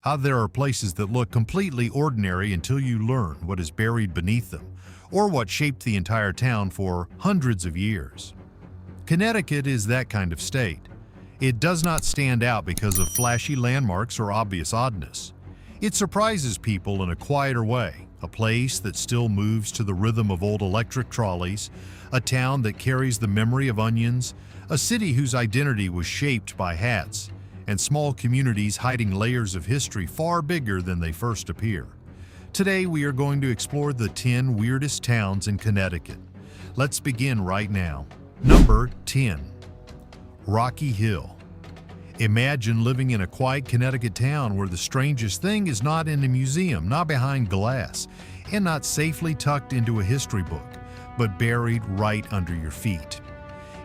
How there are places that look completely ordinary until you learn what is buried beneath them, or what shaped the entire town for hundreds of years. Connecticut is that kind of state. It does not stand out because of flashy landmarks or obvious oddness. It surprises people in a quieter way, a place that still moves to the rhythm of old electric trolleys, a town that carries the memory of onions, a city whose identity was shaped by hats, and small communities hiding layers of history far bigger than they first appear. Today we are going to explore the 10 weirdest towns in Connecticut. Let's begin right now. Number 10. Rocky Hill. Imagine living in a quiet Connecticut town where the strangest thing is not in a museum, not behind glass, and not safely tucked into a history book, but buried right under your feet.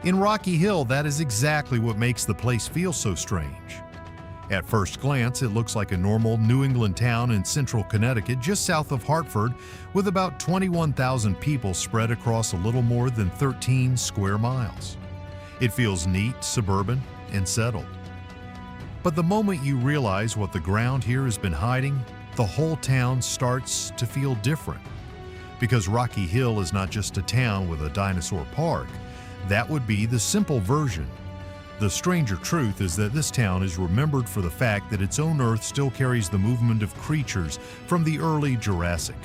In Rocky Hill, that is exactly what makes the place feel so strange. At first glance, it looks like a normal New England town in central Connecticut, just south of Hartford, with about 21,000 people spread across a little more than 13 square miles. It feels neat, suburban, and settled. But the moment you realize what the ground here has been hiding, the whole town starts to feel different. Because Rocky Hill is not just a town with a dinosaur park. That would be the simple version. The stranger truth is that this town is remembered for the fact that its own earth still carries the movement of creatures from the early Jurassic.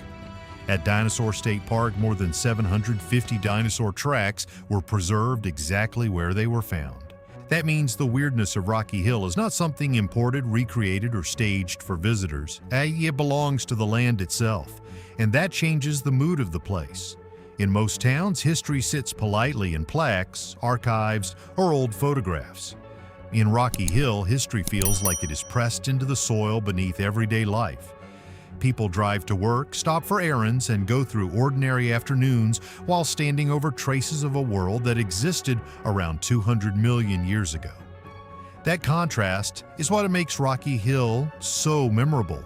At Dinosaur State Park, more than 750 dinosaur tracks were preserved exactly where they were found. That means the weirdness of Rocky Hill is not something imported, recreated, or staged for visitors. It belongs to the land itself, and that changes the mood of the place. In most towns, history sits politely in plaques, archives, or old photographs. In Rocky Hill, history feels like it is pressed into the soil beneath everyday life. People drive to work, stop for errands, and go through ordinary afternoons while standing over traces of a world that existed around 200 million years ago. That contrast is what makes Rocky Hill so memorable.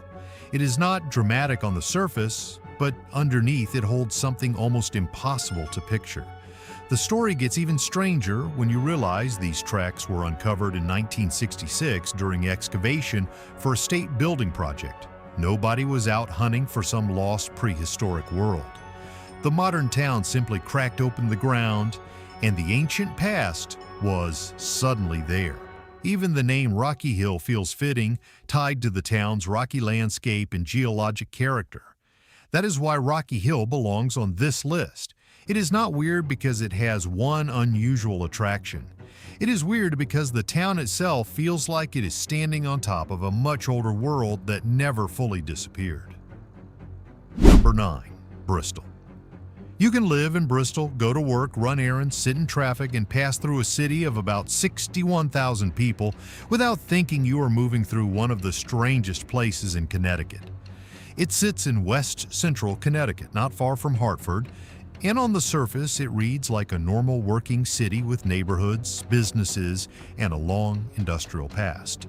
It is not dramatic on the surface, but underneath it holds something almost impossible to picture. The story gets even stranger when you realize these tracks were uncovered in 1966 during excavation for a state building project. Nobody was out hunting for some lost prehistoric world. The modern town simply cracked open the ground, and the ancient past was suddenly there. Even the name Rocky Hill feels fitting, tied to the town's rocky landscape and geologic character. That is why Rocky Hill belongs on this list. It is not weird because it has one unusual attraction. It is weird because the town itself feels like it is standing on top of a much older world that never fully disappeared. Number 9. Bristol. You can live in Bristol, go to work, run errands, sit in traffic, and pass through a city of about 61,000 people without thinking you are moving through one of the strangest places in Connecticut. It sits in west central Connecticut, not far from Hartford, and on the surface it reads like a normal working city with neighborhoods, businesses, and a long industrial past.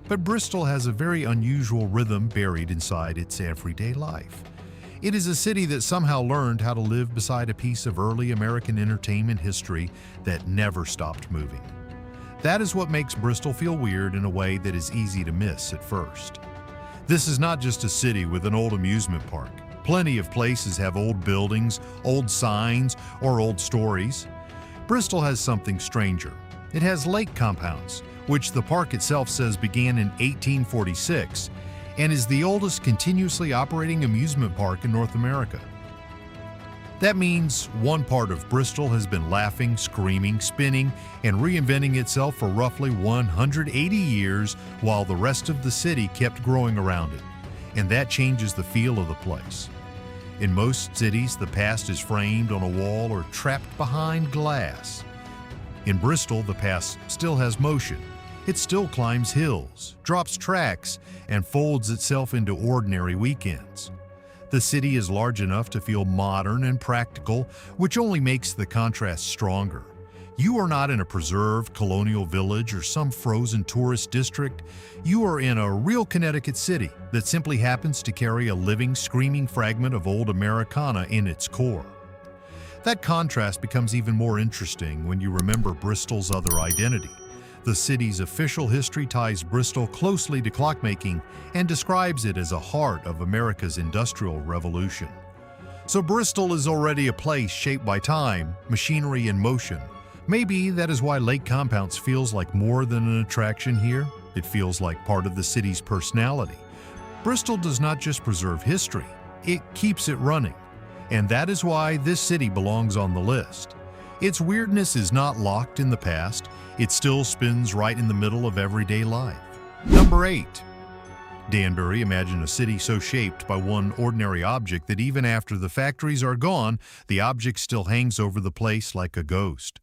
But Bristol has a very unusual rhythm buried inside its everyday life. It is a city that somehow learned how to live beside a piece of early American entertainment history that never stopped moving. That is what makes Bristol feel weird in a way that is easy to miss at first. This is not just a city with an old amusement park. Plenty of places have old buildings, old signs, or old stories. Bristol has something stranger. It has lake compounds, which the park itself says began in 1846, and is the oldest continuously operating amusement park in North America. That means one part of Bristol has been laughing, screaming, spinning, and reinventing itself for roughly 180 years while the rest of the city kept growing around it. And that changes the feel of the place. In most cities, the past is framed on a wall or trapped behind glass. In Bristol, the past still has motion. It still climbs hills, drops tracks, and folds itself into ordinary weekends. The city is large enough to feel modern and practical, which only makes the contrast stronger. You are not in a preserved colonial village or some frozen tourist district. You are in a real Connecticut city that simply happens to carry a living, screaming fragment of old Americana in its core. That contrast becomes even more interesting when you remember Bristol's other identity, The city's official history ties Bristol closely to clockmaking and describes it as a heart of America's Industrial Revolution. So Bristol is already a place shaped by time, machinery, and motion. Maybe that is why Lake Compounce feels like more than an attraction here. It feels like part of the city's personality. Bristol does not just preserve history, it keeps it running. And that is why this city belongs on the list. Its weirdness is not locked in the past, it still spins right in the middle of everyday life. Number 8. Danbury. Imagine a city so shaped by one ordinary object that even after the factories are gone, the object still hangs over the place like a ghost.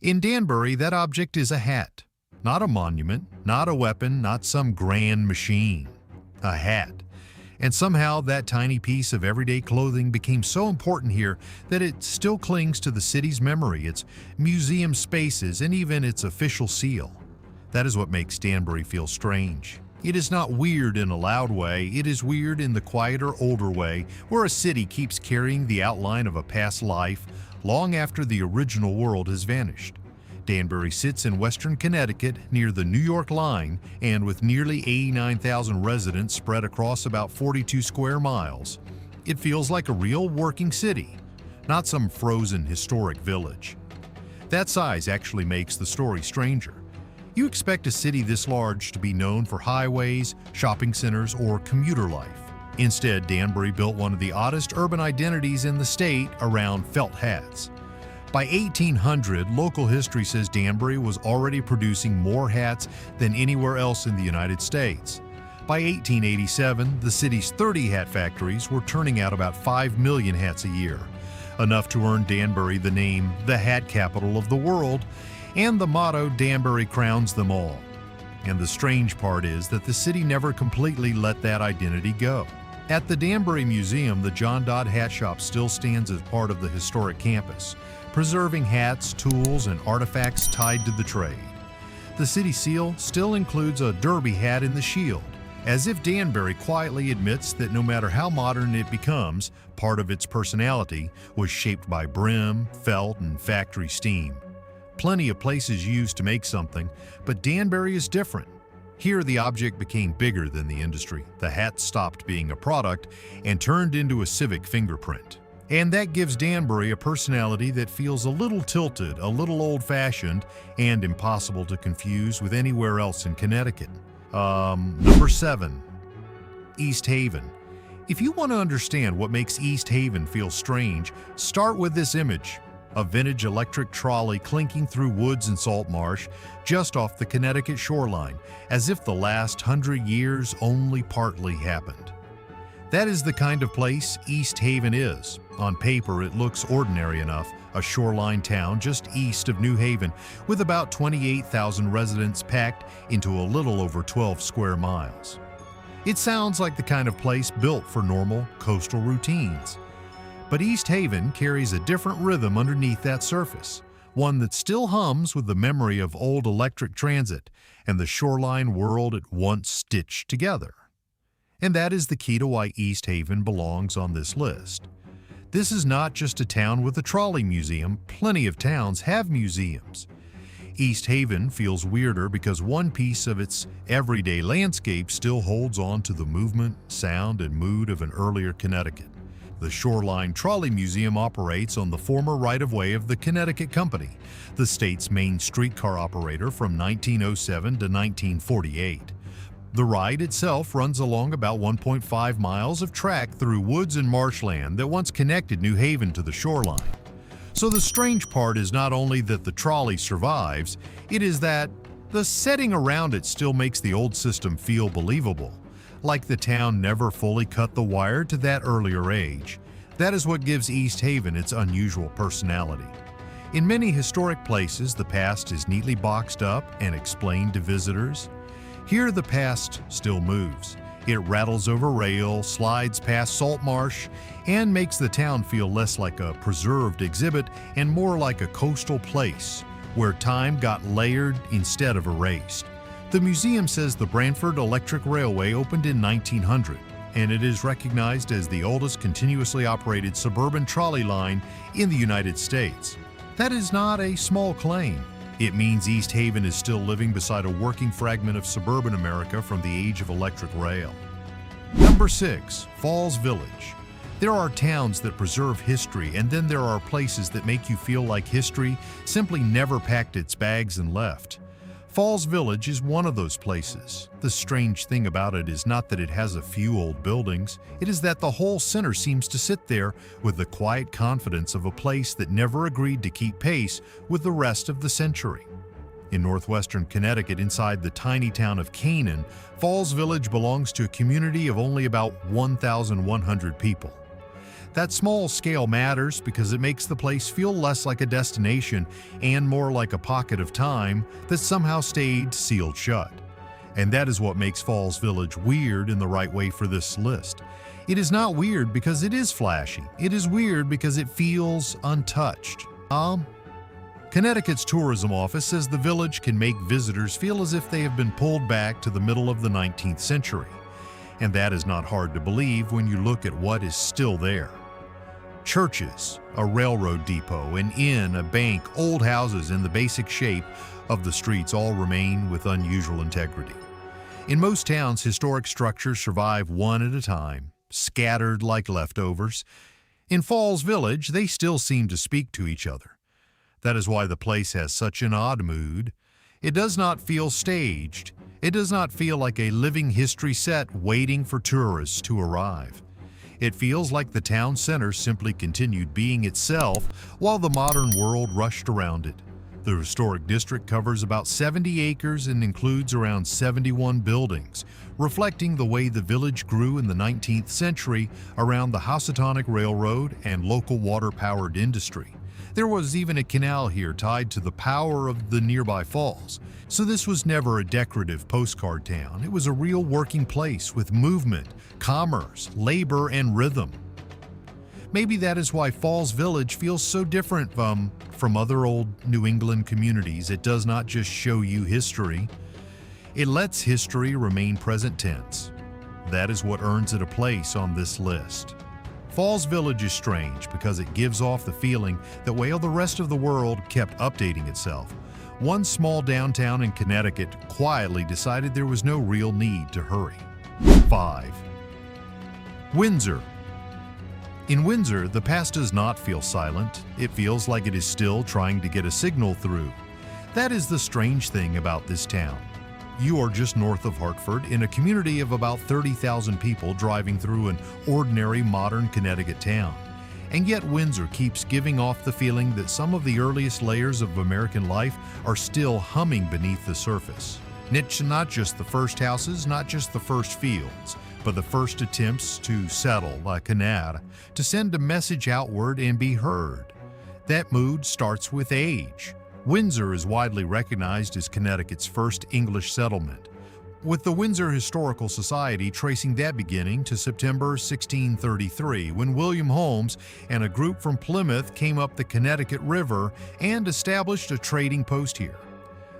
In Danbury, that object is a hat. Not a monument, not a weapon, not some grand machine. A hat. And somehow that tiny piece of everyday clothing became so important here that it still clings to the city's memory, its museum spaces, and even its official seal. That is what makes Danbury feel strange. It is not weird in a loud way, it is weird in the quieter, older way, where a city keeps carrying the outline of a past life long after the original world has vanished. Danbury sits in Western Connecticut near the New York line, and with nearly 89,000 residents spread across about 42 square miles, it feels like a real working city, not some frozen historic village. That size actually makes the story stranger. You expect a city this large to be known for highways, shopping centers, or commuter life. Instead, Danbury built one of the oddest urban identities in the state around felt hats. By 1800, local history says Danbury was already producing more hats than anywhere else in the United States. By 1887, the city's 30 hat factories were turning out about 5 million hats a year, enough to earn Danbury the name the Hat Capital of the World and the motto Danbury crowns them all. And the strange part is that the city never completely let that identity go. At the Danbury Museum, the John Dodd Hat Shop still stands as part of the historic campus, preserving hats, tools, and artifacts tied to the trade. The city seal still includes a derby hat in the shield, as if Danbury quietly admits that no matter how modern it becomes, part of its personality was shaped by brim, felt, and factory steam. Plenty of places used to make something, but Danbury is different. Here, the object became bigger than the industry. The hat stopped being a product and turned into a civic fingerprint. And that gives Danbury a personality that feels a little tilted, a little old-fashioned, and impossible to confuse with anywhere else in Connecticut. Number 7. East Haven. If you want to understand what makes East Haven feel strange, start with this image. A vintage electric trolley clinking through woods and salt marsh just off the Connecticut shoreline, as if the last 100 years only partly happened. That is the kind of place East Haven is. On paper, it looks ordinary enough, a shoreline town just east of New Haven with about 28,000 residents packed into a little over 12 square miles. It sounds like the kind of place built for normal coastal routines. But East Haven carries a different rhythm underneath that surface, one that still hums with the memory of old electric transit and the shoreline world it once stitched together. And that is the key to why East Haven belongs on this list. This is not just a town with a trolley museum, plenty of towns have museums. East Haven feels weirder because one piece of its everyday landscape still holds on to the movement, sound, and mood of an earlier Connecticut. The Shoreline Trolley Museum operates on the former right-of-way of the Connecticut Company, the state's main streetcar operator from 1907 to 1948. The ride itself runs along about 1.5 miles of track through woods and marshland that once connected New Haven to the shoreline. So the strange part is not only that the trolley survives, it is that the setting around it still makes the old system feel believable, like the town never fully cut the wire to that earlier age. That is what gives East Haven its unusual personality. In many historic places, the past is neatly boxed up and explained to visitors. Here, the past still moves. It rattles over rail, slides past salt marsh, and makes the town feel less like a preserved exhibit and more like a coastal place, where time got layered instead of erased. The museum says the Branford Electric Railway opened in 1900, and it is recognized as the oldest continuously operated suburban trolley line in the United States. That is not a small claim. It means East Haven is still living beside a working fragment of suburban America from the age of electric rail. Number 6. Falls Village. There are towns that preserve history, and then there are places that make you feel like history simply never packed its bags and left. Falls Village is one of those places. The strange thing about it is not that it has a few old buildings, it is that the whole center seems to sit there with the quiet confidence of a place that never agreed to keep pace with the rest of the century. In northwestern Connecticut, inside the tiny town of Canaan, Falls Village belongs to a community of only about 1,100 people. That small scale matters because it makes the place feel less like a destination and more like a pocket of time that somehow stayed sealed shut. And that is what makes Falls Village weird in the right way for this list. It is not weird because it is flashy. It is weird because it feels untouched. Connecticut's tourism office says the village can make visitors feel as if they have been pulled back to the middle of the 19th century. And that is not hard to believe when you look at what is still there. Churches, a railroad depot, an inn, a bank, old houses, and the basic shape of the streets all remain with unusual integrity. In most towns, historic structures survive one at a time, scattered like leftovers. In Falls Village, they still seem to speak to each other. That is why the place has such an odd mood. It does not feel staged. It does not feel like a living history set waiting for tourists to arrive. It feels like the town center simply continued being itself while the modern world rushed around it. The historic district covers about 70 acres and includes around 71 buildings, reflecting the way the village grew in the 19th century around the Housatonic Railroad and local water-powered industry. There was even a canal here tied to the power of the nearby falls. So this was never a decorative postcard town. It was a real working place with movement, commerce, labor, and rhythm. Maybe that is why Falls Village feels so different from other old New England communities. It does not just show you history. It lets history remain present tense. That is what earns it a place on this list. Falls Village is strange because it gives off the feeling that while the rest of the world kept updating itself, one small downtown in Connecticut quietly decided there was no real need to hurry. 5. Windsor. In Windsor, the past does not feel silent. It feels like it is still trying to get a signal through. That is the strange thing about this town. You are just north of Hartford in a community of about 30,000 people driving through an ordinary modern Connecticut town. And yet Windsor keeps giving off the feeling that some of the earliest layers of American life are still humming beneath the surface. It's not just the first houses, not just the first fields, but the first attempts to settle a canard, to send a message outward and be heard. That mood starts with age. Windsor is widely recognized as Connecticut's first English settlement, with the Windsor Historical Society tracing that beginning to September 1633, when William Holmes and a group from Plymouth came up the Connecticut River and established a trading post here.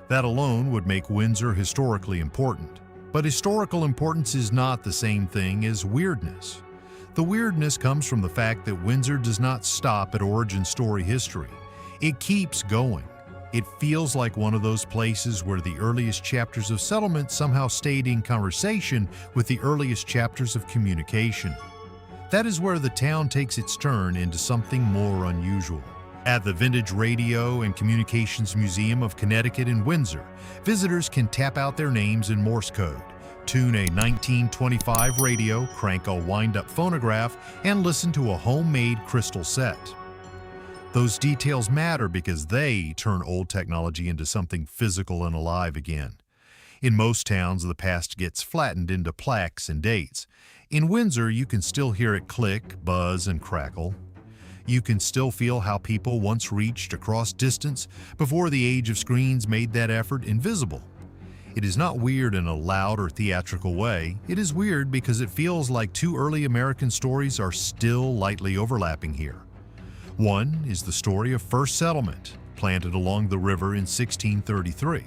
That alone would make Windsor historically important. But historical importance is not the same thing as weirdness. The weirdness comes from the fact that Windsor does not stop at origin story history. It keeps going. It feels like one of those places where the earliest chapters of settlement somehow stayed in conversation with the earliest chapters of communication. That is where the town takes its turn into something more unusual. At the Vintage Radio and Communications Museum of Connecticut in Windsor, visitors can tap out their names in Morse code, tune a 1925 radio, crank a wind-up phonograph, and listen to a homemade crystal set. Those details matter because they turn old technology into something physical and alive again. In most towns, the past gets flattened into plaques and dates. In Windsor, you can still hear it click, buzz, and crackle. You can still feel how people once reached across distance before the age of screens made that effort invisible. It is not weird in a loud or theatrical way. It is weird because it feels like two early American stories are still lightly overlapping here. One is the story of first settlement, planted along the river in 1633.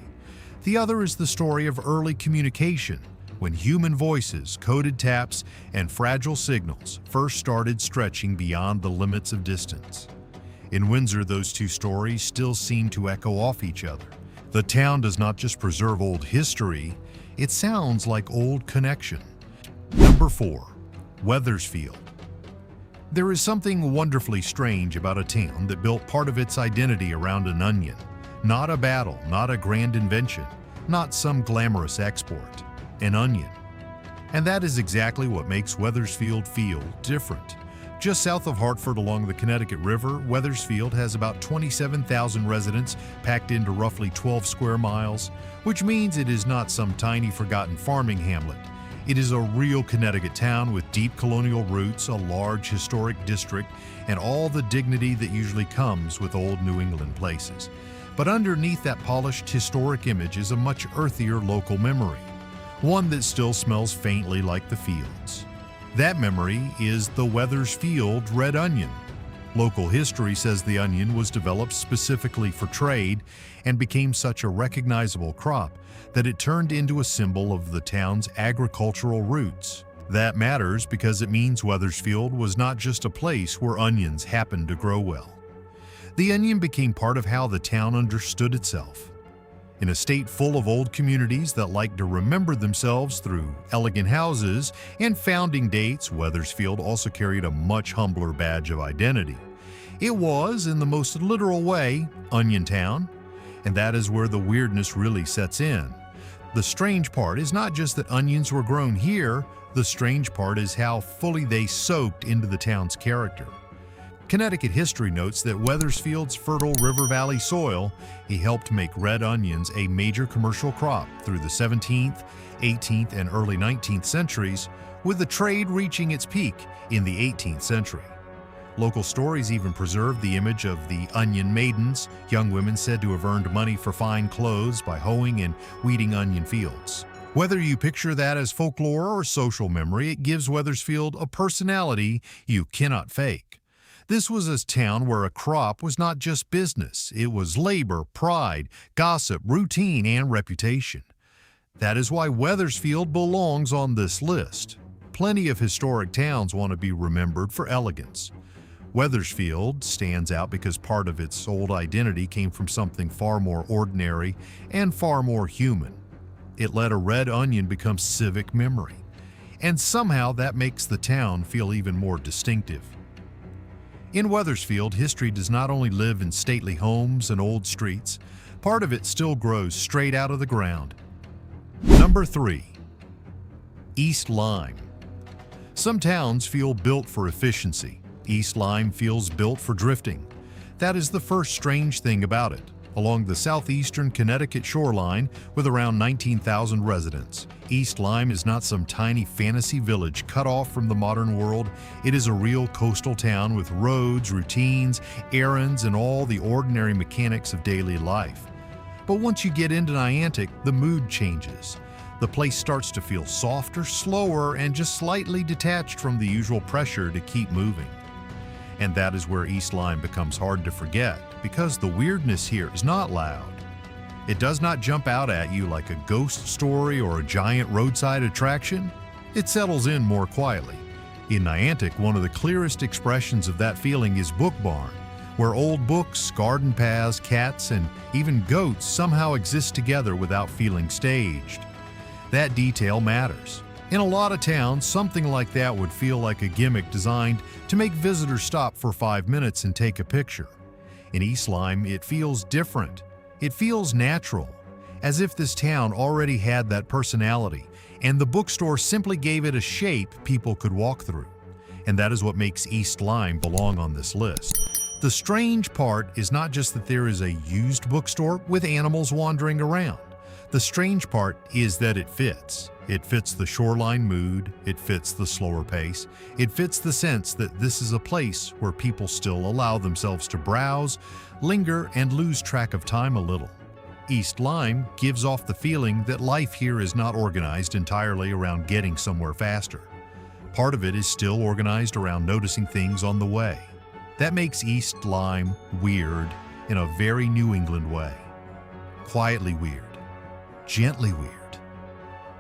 The other is the story of early communication, when human voices, coded taps, and fragile signals first started stretching beyond the limits of distance. In Windsor, those two stories still seem to echo off each other. The town does not just preserve old history, it sounds like old connection. Number 4. Wethersfield. There is something wonderfully strange about a town that built part of its identity around an onion. Not a battle, not a grand invention, not some glamorous export. An onion. And that is exactly what makes Wethersfield feel different. Just south of Hartford along the Connecticut River, Wethersfield has about 27,000 residents packed into roughly 12 square miles, which means it is not some tiny forgotten farming hamlet. It is a real Connecticut town with deep colonial roots, a large historic district, and all the dignity that usually comes with old New England places. But underneath that polished historic image is a much earthier local memory, one that still smells faintly like the fields. That memory is the Wethersfield red onion. Local history says the onion was developed specifically for trade and became such a recognizable crop that it turned into a symbol of the town's agricultural roots. That matters because it means Wethersfield was not just a place where onions happened to grow well. The onion became part of how the town understood itself. In a state full of old communities that like to remember themselves through elegant houses and founding dates, Wethersfield also carried a much humbler badge of identity. It was, in the most literal way, Onion Town, and that is where the weirdness really sets in. The strange part is not just that onions were grown here, the strange part is how fully they soaked into the town's character. Connecticut history notes that Wethersfield's fertile river valley soil helped make red onions a major commercial crop through the 17th, 18th, and early 19th centuries, with the trade reaching its peak in the 18th century. Local stories even preserve the image of the onion maidens, young women said to have earned money for fine clothes by hoeing and weeding onion fields. Whether you picture that as folklore or social memory, it gives Wethersfield a personality you cannot fake. This was a town where a crop was not just business, it was labor, pride, gossip, routine, and reputation. That is why Wethersfield belongs on this list. Plenty of historic towns want to be remembered for elegance. Wethersfield stands out because part of its old identity came from something far more ordinary and far more human. It let a red onion become civic memory, and somehow that makes the town feel even more distinctive. In Wethersfield, history does not only live in stately homes and old streets, part of it still grows straight out of the ground. Number 3. East Lyme. Some towns feel built for efficiency. East Lyme feels built for drifting. That is the first strange thing about it. Along the southeastern Connecticut shoreline with around 19,000 residents, East Lyme is not some tiny fantasy village cut off from the modern world. It is a real coastal town with roads, routines, errands, and all the ordinary mechanics of daily life. But once you get into Niantic, the mood changes. The place starts to feel softer, slower, and just slightly detached from the usual pressure to keep moving. And that is where East Lyme becomes hard to forget, because the weirdness here is not loud. It does not jump out at you like a ghost story or a giant roadside attraction. It settles in more quietly. In Niantic, one of the clearest expressions of that feeling is Book Barn, where old books, garden paths, cats, and even goats somehow exist together without feeling staged. That detail matters. In a lot of towns, something like that would feel like a gimmick designed to make visitors stop for 5 minutes and take a picture. In East Lyme, it feels different. It feels natural, as if this town already had that personality, and the bookstore simply gave it a shape people could walk through. And that is what makes East Lyme belong on this list. The strange part is not just that there is a used bookstore with animals wandering around. The strange part is that it fits. It fits the shoreline mood, it fits the slower pace, it fits the sense that this is a place where people still allow themselves to browse, linger, and lose track of time a little. East Lyme gives off the feeling that life here is not organized entirely around getting somewhere faster. Part of it is still organized around noticing things on the way. That makes East Lyme weird in a very New England way. Quietly weird. Gently weird.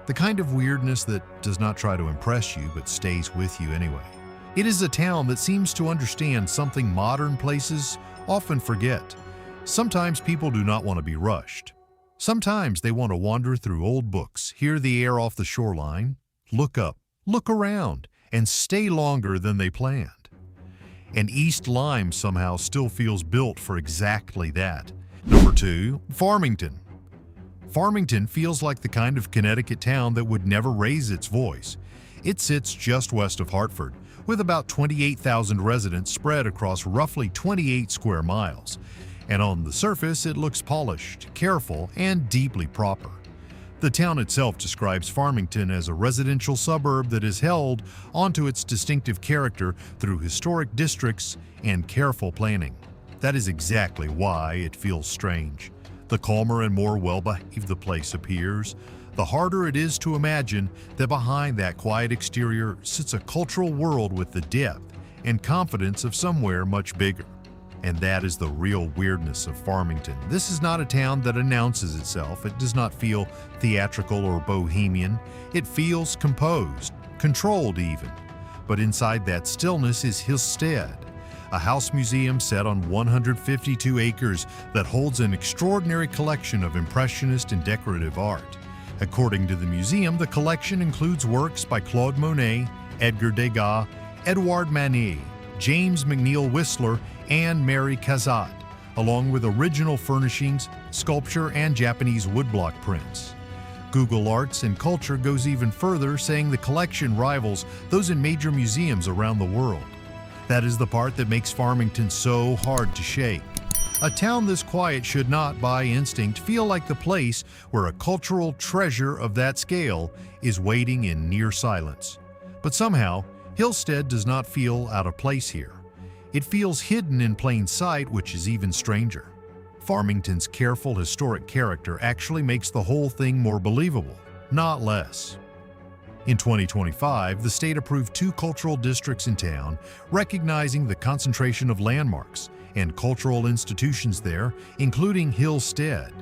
The kind of weirdness that does not try to impress you but stays with you anyway. It is a town that seems to understand something modern places often forget. Sometimes people do not want to be rushed. Sometimes they want to wander through old books, hear the air off the shoreline, look up, look around, and stay longer than they planned. And East Lyme somehow still feels built for exactly that. Number 2, Farmington. Farmington feels like the kind of Connecticut town that would never raise its voice. It sits just west of Hartford, with about 28,000 residents spread across roughly 28 square miles. And on the surface, it looks polished, careful, and deeply proper. The town itself describes Farmington as a residential suburb that has held onto its distinctive character through historic districts and careful planning. That is exactly why it feels strange. The calmer and more well-behaved the place appears, the harder it is to imagine that behind that quiet exterior sits a cultural world with the depth and confidence of somewhere much bigger. And that is the real weirdness of Farmington. This is not a town that announces itself. It does not feel theatrical or bohemian. It feels composed, controlled even. But inside that stillness is Hillstead, a house museum set on 152 acres that holds an extraordinary collection of impressionist and decorative art. According to the museum, the collection includes works by Claude Monet, Edgar Degas, Edouard Manet, James McNeill Whistler, and Mary Cassatt, along with original furnishings, sculpture, and Japanese woodblock prints. Google Arts and Culture goes even further, saying the collection rivals those in major museums around the world. That is the part that makes Farmington so hard to shake. A town this quiet should not, by instinct, feel like the place where a cultural treasure of that scale is waiting in near silence. But somehow, Hillstead does not feel out of place here. It feels hidden in plain sight, which is even stranger. Farmington's careful historic character actually makes the whole thing more believable, not less. In 2025, the state approved 2 cultural districts in town, recognizing the concentration of landmarks and cultural institutions there, including Hillstead.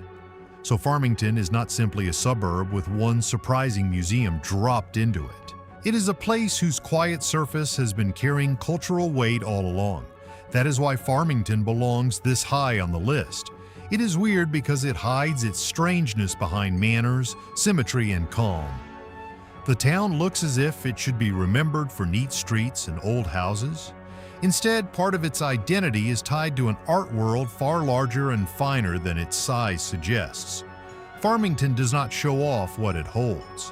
So Farmington is not simply a suburb with one surprising museum dropped into it. It is a place whose quiet surface has been carrying cultural weight all along. That is why Farmington belongs this high on the list. It is weird because it hides its strangeness behind manners, symmetry, and calm. The town looks as if it should be remembered for neat streets and old houses. Instead, part of its identity is tied to an art world far larger and finer than its size suggests. Farmington does not show off what it holds.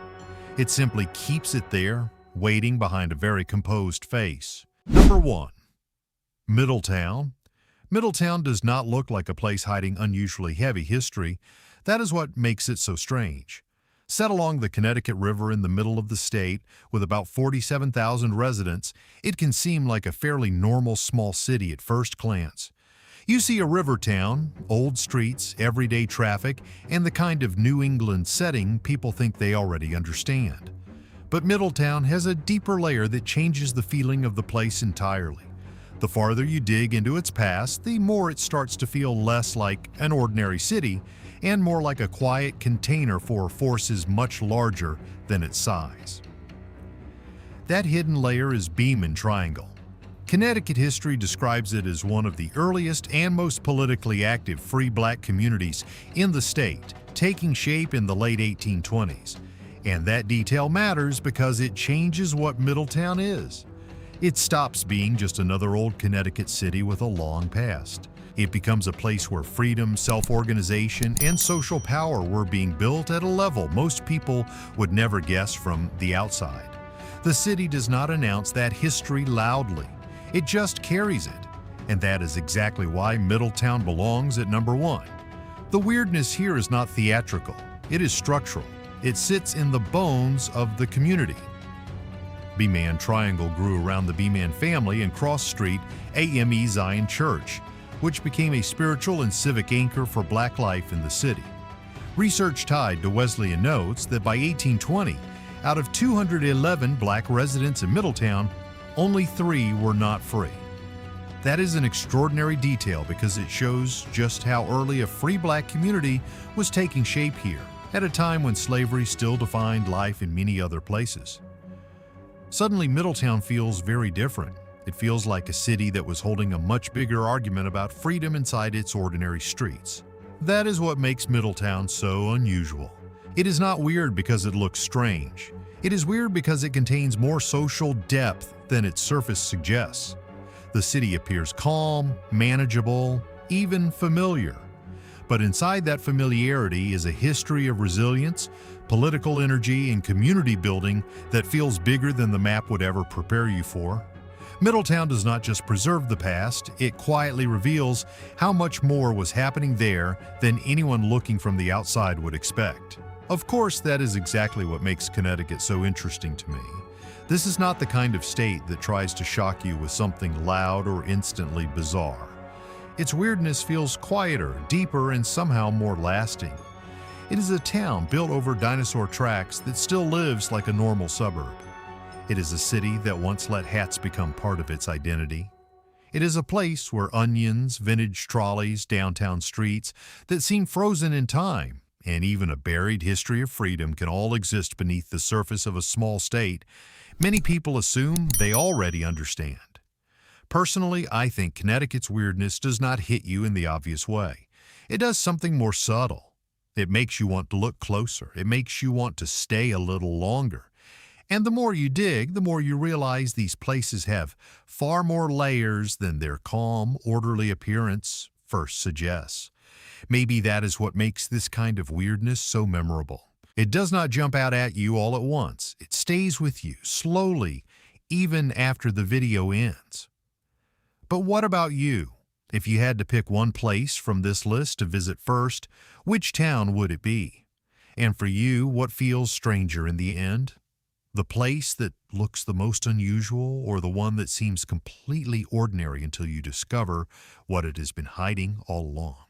It simply keeps it there, waiting behind a very composed face. Number 1. Middletown. Middletown does not look like a place hiding unusually heavy history. That is what makes it so strange. Set along the Connecticut River in the middle of the state, with about 47,000 residents, it can seem like a fairly normal small city at first glance. You see a river town, old streets, everyday traffic, and the kind of New England setting people think they already understand. But Middletown has a deeper layer that changes the feeling of the place entirely. The farther you dig into its past, the more it starts to feel less like an ordinary city and more like a quiet container for forces much larger than its size. That hidden layer is Beam Triangle. Connecticut history describes it as one of the earliest and most politically active free black communities in the state, taking shape in the late 1820s. And that detail matters because it changes what Middletown is. It stops being just another old Connecticut city with a long past. It becomes a place where freedom, self-organization, and social power were being built at a level most people would never guess from the outside. The city does not announce that history loudly. It just carries it. And that is exactly why Middletown belongs at number 1. The weirdness here is not theatrical. It is structural. It sits in the bones of the community. Beam Triangle grew around the Beam family and Cross Street AME Zion Church, which became a spiritual and civic anchor for black life in the city. Research tied to Wesleyan notes that by 1820, out of 211 black residents in Middletown, only 3 were not free. That is an extraordinary detail because it shows just how early a free black community was taking shape here, at a time when slavery still defined life in many other places. Suddenly, Middletown feels very different. It feels like a city that was holding a much bigger argument about freedom inside its ordinary streets. That is what makes Middletown so unusual. It is not weird because it looks strange. It is weird because it contains more social depth than its surface suggests. The city appears calm, manageable, even familiar. But inside that familiarity is a history of resilience, political energy, and community building that feels bigger than the map would ever prepare you for. Middletown does not just preserve the past, it quietly reveals how much more was happening there than anyone looking from the outside would expect. Of course, that is exactly what makes Connecticut so interesting to me. This is not the kind of state that tries to shock you with something loud or instantly bizarre. Its weirdness feels quieter, deeper, and somehow more lasting. It is a town built over dinosaur tracks that still lives like a normal suburb. It is a city that once let hats become part of its identity. It is a place where onions, vintage trolleys, downtown streets that seem frozen in time, and even a buried history of freedom can all exist beneath the surface of a small state many people assume they already understand. Personally, I think Connecticut's weirdness does not hit you in the obvious way. It does something more subtle. It makes you want to look closer. It makes you want to stay a little longer. And the more you dig, the more you realize these places have far more layers than their calm, orderly appearance first suggests. Maybe that is what makes this kind of weirdness so memorable. It does not jump out at you all at once. It stays with you, slowly, even after the video ends. But what about you? If you had to pick one place from this list to visit first, which town would it be? And for you, what feels stranger in the end? The place that looks the most unusual, or the one that seems completely ordinary until you discover what it has been hiding all along?